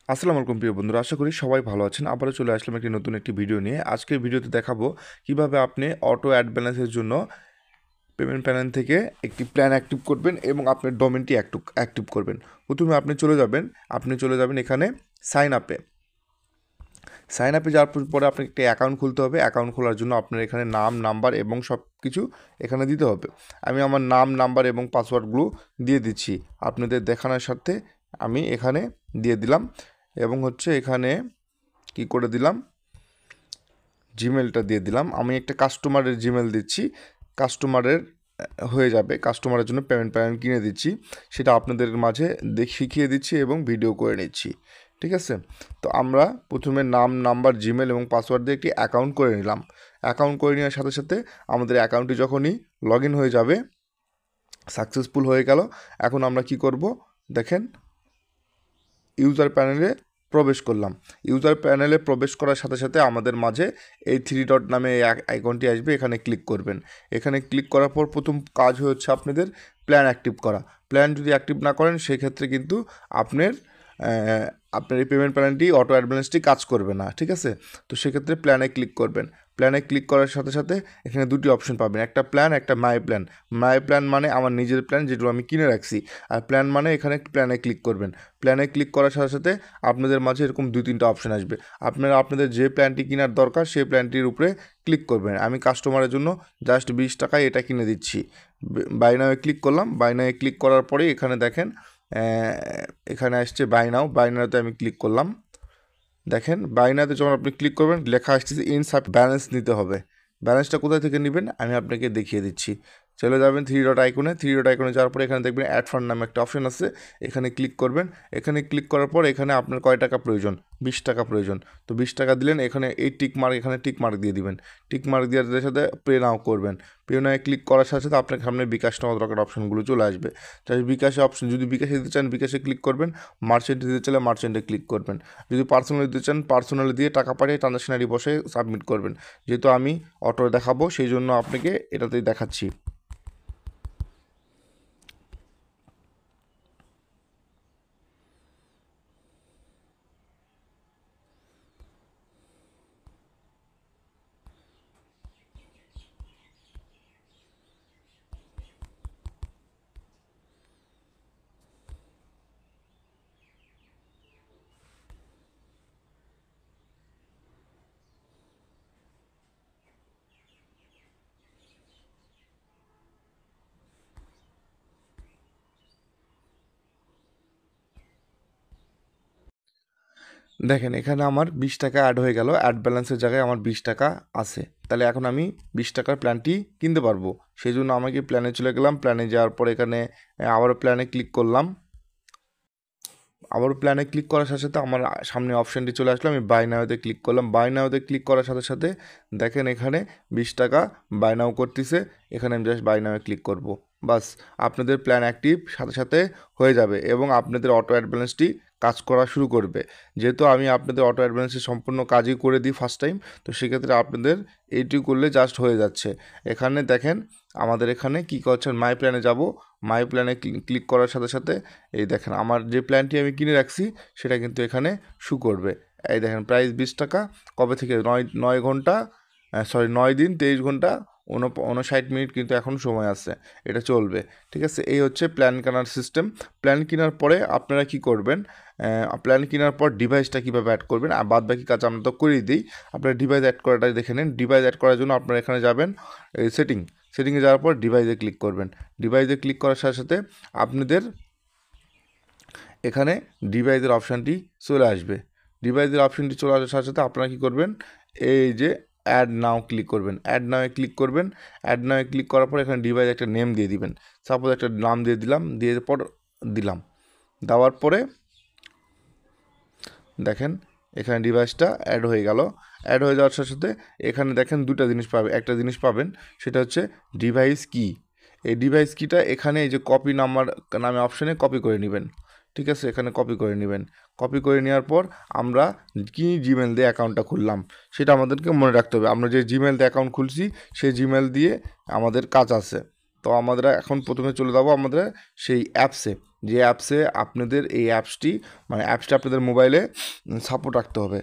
আসসালামু আলাইকুম প্রিয় বন্ধুরা, আশা করি সবাই ভালো আছেন। আবারও চলে আসলাম নতুন একটি ভিডিও নিয়ে। আজকের ভিডিওতে দেখাবো কিভাবে আপনি অটো অ্যাড ব্যালেন্সের জন্য পেমেন্ট প্ল্যান থেকে একটি প্ল্যান অ্যাক্টিভ করবেন এবং আপনার ডোমেনটি অ্যাক্টিভ করবেন। প্রথমে আপনি চলে যাবেন এখানে সাইন আপে যাওয়ার পরে আপনাকে একটি অ্যাকাউন্ট খুলতে হবে। অ্যাকাউন্ট খোলার জন্য আপনার এখানে নাম, নাম্বার এবং সব কিছু এখানে দিতে হবে। আমি আমার নাম, নাম্বার এবং পাসওয়ার্ডগুলো দিয়ে দিচ্ছি। আপনাদের দেখানোর সাথে আমি এখানে দিয়ে দিলাম এবং এখানে কি করে দিলাম, জিমেলটা দিয়ে দিলাম। আমি একটা কাস্টমারের জিমেল দিচ্ছি, কাস্টমারের হয়ে যাবে। কাস্টমারের জন্য পেমেন্ট প্ল্যান কিনে দিচ্ছি, সেটা আপনাদের মাঝে শিখিয়ে দিচ্ছি এবং ভিডিও করে নিচ্ছি। ঠিক আছে, তো আমরা প্রথমে নাম, নাম্বার, জিমেল এবং পাসওয়ার্ড দিয়ে একটি অ্যাকাউন্ট করে নিলাম। অ্যাকাউন্ট করে নেওয়ার সাথে সাথে আমাদের অ্যাকাউন্টটি যখনই লগ ইন হয়ে যাবে, সাকসেসফুল হয়ে গেল। এখন আমরা কি করব দেখেন, ইউজার প্যানেলে প্রবেশ করলাম। ইউজার প্যানেলে প্রবেশ করার সাথে সাথে আমাদের মাঝে এই 3 ডট নামে এই আইকনটি আসবে, এখানে ক্লিক করবেন। এখানে ক্লিক করার পর প্রথম কাজ হচ্ছে আপনাদের প্ল্যান অ্যাক্টিভ করা। প্ল্যান যদি অ্যাক্টিভ না করেন সেক্ষেত্রে কিন্তু আপনার এই পেমেন্ট প্ল্যানটি অটো অ্যাডভান্সটি কাজ করবে না। ঠিক আছে, তো সেক্ষেত্রে প্ল্যানে ক্লিক করবেন। প্ল্যানে ক্লিক করার সাথে সাথে এখানে দুটি অপশন পাবেন, একটা প্ল্যান, একটা মাই প্ল্যান। মাই প্ল্যান মানে আমার নিজের প্ল্যান, যেগুলো আমি কিনে রাখছি। আর প্ল্যান মানে এখানে প্ল্যানে ক্লিক করবেন। প্ল্যানে ক্লিক করার সাথে সাথে আপনাদের মাঝে এরকম 2-3টা অপশন আসবে। আপনাদের যে প্ল্যানটি কেনার দরকার সেই প্ল্যানটির উপরে ক্লিক করবেন। আমি কাস্টমারের জন্য জাস্ট 20 টাকায় এটা কিনে দিচ্ছি। বাই নাওয়ে ক্লিক করলাম। বাই নাওয়ে ক্লিক করার পরে এখানে দেখেন এখানে আসছে বাই নাওতে আমি ক্লিক করলাম। দেখেন বাই নাওতে যখন আপনি ক্লিক করবেন লেখা আসছে ইনসাফ ব্যালেন্স নিতে হবে। ব্যালেন্সটা কোথায় থেকে নেবেন আমি আপনাকে দেখিয়ে দিচ্ছি। চলে যাবেন 3 ডট আইকনে। 3 ডট আইকনে যাওয়ার পরে এখানে দেখবেন অ্যাড ফান্ড নামে একটা অপশন আছে, এখানে ক্লিক করবেন। এখানে ক্লিক করার পর এখানে আপনার কয় টাকা প্রয়োজন, 20 টাকা প্রয়োজন। তো 20 টাকা দিলেন, এখানে এই এখানে টিক মার্ক দিয়ে দিবেন। টিক মার্ক দেওয়ার সাথে পে নাও করবেন। পে নাও ক্লিক করার সাথে সাথে আপনার সামনে বিকাশ নেওয়ার দরকার অপশনগুলো চলে আসবে। তাই বিকাশে অপশন, যদি বিকাশে দিতে চান বিকাশে ক্লিক করবেন, মার্চেন্টে দিতে চাইলে মার্চেন্টে ক্লিক করবেন। যদি পার্সোনালি দিতে চান পার্সোনালি দিয়ে টাকা পাঠিয়ে ট্রানজাকশনারি বসে সাবমিট করবেন। যেহেতু আমি অটো দেখাবো সেই জন্য আপনাকে এটাতেই দেখাচ্ছি। দেখেন এখানে আমার 20 টাকা অ্যাড হয়ে গেল। অ্যাড ব্যালেন্সের জায়গায় আমার 20 টাকা আছে। তাহলে এখন আমি 20 টাকার প্ল্যানটি কিনতে পারবো। সেই জন্য আমাকে প্ল্যানে চলে গেলাম। প্ল্যানে যাওয়ার পর এখানে আবারও প্ল্যানে ক্লিক করলাম। আবার প্ল্যানে ক্লিক করার সাথে সাথে আমার সামনে অপশানটি চলে আসলো। আমি বাই নাওতে ক্লিক করলাম। বাই নাওতে ক্লিক করার সাথে সাথে দেখেন এখানে 20 টাকা বাই নাও করতেছে। এখানে আমি জাস্ট বাই নাওয়ে ক্লিক করব। বাস, আপনাদের প্ল্যান অ্যাক্টিভ সাথে সাথে হয়ে যাবে এবং আপনাদের অটো অ্যাড ব্যালেন্সটি কাজ করা শুরু করবে। যেহেতু আমি আপনাদের অটো অ্যাড ব্যালেন্সের সম্পূর্ণ কাজই করে দিই ফার্স্ট টাইম, তো সেক্ষেত্রে আপনাদের এইটি করলে জাস্ট হয়ে যাচ্ছে। এখানে দেখেন আমাদের এখানে কী করছেন, মাই প্ল্যানে যাব। মাই প্ল্যানে ক্লিক করার সাথে সাথে এই দেখেন আমার যে প্ল্যানটি আমি কিনে রাখছি সেটা কিন্তু এখানে শু করবে। এই দেখেন প্রাইস 20 টাকা, কবে থেকে 9 ঘন্টা 9 দিন 23 ঘন্টা 59 মিনিট কিন্তু এখন সময় আছে, এটা চলবে। ঠিক আছে, এই হচ্ছে প্ল্যান কেনার সিস্টেম। প্ল্যান কেনার পরে আপনারা কি করবেন, প্ল্যান কেনার পর ডিভাইসটা কীভাবে অ্যাড করবেন আর বাদ বাকি কাজ আমরা তো করেই দিই। আপনারা ডিভাইস অ্যাড করাটাই দেখে নিন। ডিভাইস অ্যাড করার জন্য আপনারা এখানে যাবেন, এই সেটিংয়ে যাওয়ার পর ডিভাইসে ক্লিক করবেন। ডিভাইসে ক্লিক করার সাথে সাথে আপনাদের এখানে ডিভাইসের অপশানটি চলে আসবে। ডিভাইসের অপশানটি চলে আসার সাথে সাথে আপনারা কী করবেন, এই যে অ্যাড নাও ক্লিক করবেন। অ্যাড নাওয়ে ক্লিক করবেন। অ্যাড নাওয়ে ক্লিক করার পর এখানে ডিভাইস একটা নেম দিয়ে দিবেন। সাপোজ একটা নাম দিয়ে দিলাম, দিয়ে পর দেওয়ার পরে দেখেন এখানে ডিভাইসটা অ্যাড হয়ে গেল। অ্যাড হয়ে যাওয়ার সাথে সাথে এখানে দেখেন একটা জিনিস পাবেন, সেটা হচ্ছে ডিভাইস কি। এই ডিভাইস কিটা এখানে এই যে কপি নাম্বার নামে অপশানে কপি করে নেবেন। ঠিক আছে, এখানে কপি করে নেবেন। কপি করে নেওয়ার পর আমরা কি জিমেল দিয়ে অ্যাকাউন্টটা খুললাম সেটা আমাদেরকে মনে রাখতে হবে। আমরা যে জিমেল দিয়ে অ্যাকাউন্ট খুলছি সেই জিমেল দিয়ে আমাদের কাজ আছে। তো আমরা এখন প্রথমে চলে যাবো আমাদের সেই অ্যাপসে। যে অ্যাপসে আপনাদের এই অ্যাপসটি মানে অ্যাপসটা আপনাদের মোবাইলে সাপোর্ট রাখতে হবে,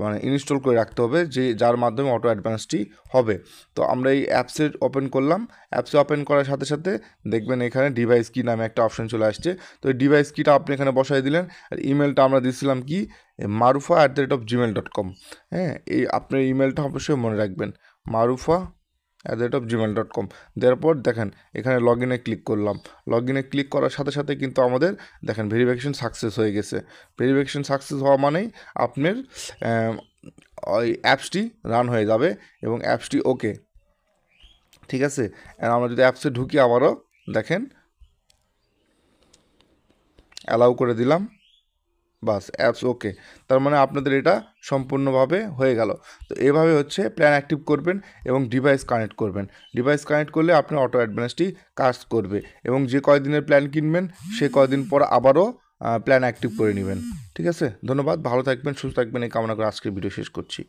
মানে ইনস্টল করে রাখতে হবে, যে যার মাধ্যমে অটো অ্যাডভান্সটি হবে। তো আমরা এই অ্যাপসে ওপেন করলাম। অ্যাপসে ওপেন করার সাথে সাথে দেখবেন এখানে ডিভাইস কি নামে একটা অপশন চলে আসছে। তো এই ডিভাইস কিটা আপনি এখানে বসাই দিলেন। আর ইমেলটা আমরা দিয়েছিলাম কি marufa@gmail.com। হ্যাঁ, এই আপনার ইমেলটা অবশ্যই মনে রাখবেন, marufa@gmail.com। দেওয়ার পর দেখেন এখানে লগ ইনে ক্লিক করলাম। লগ ইনে ক্লিক করার সাথে সাথে কিন্তু আমাদের দেখেন ভেরিফিকেশন সাকসেস হয়ে গেছে। ভেরিফিকেশন সাকসেস হওয়া মানেই আপনার ওই অ্যাপসটি রান হয়ে যাবে এবং অ্যাপসটি ওকে। ঠিক আছে, আর আমরা যদি অ্যাপসে ঢুকি আবারও দেখেন অ্যালাউ করে দিলাম, বাস অ্যাপস ওকে। তার মানে আপনাদের এটা সম্পূর্ণভাবে হয়ে গেল। তো এভাবে হচ্ছে প্ল্যান অ্যাক্টিভ করবেন এবং ডিভাইস কানেক্ট করবেন। ডিভাইস কানেক্ট করলে আপনার অটো অ্যাডভান্সটি কাজ করবে এবং যে কয়দিনের প্ল্যান কিনবেন সে কয়দিন পর আবারও প্ল্যান অ্যাক্টিভ করে নেবেন। ঠিক আছে, ধন্যবাদ, ভালো থাকবেন, সুস্থ থাকবেন, এই কামনা করে আজকের ভিডিও শেষ করছি।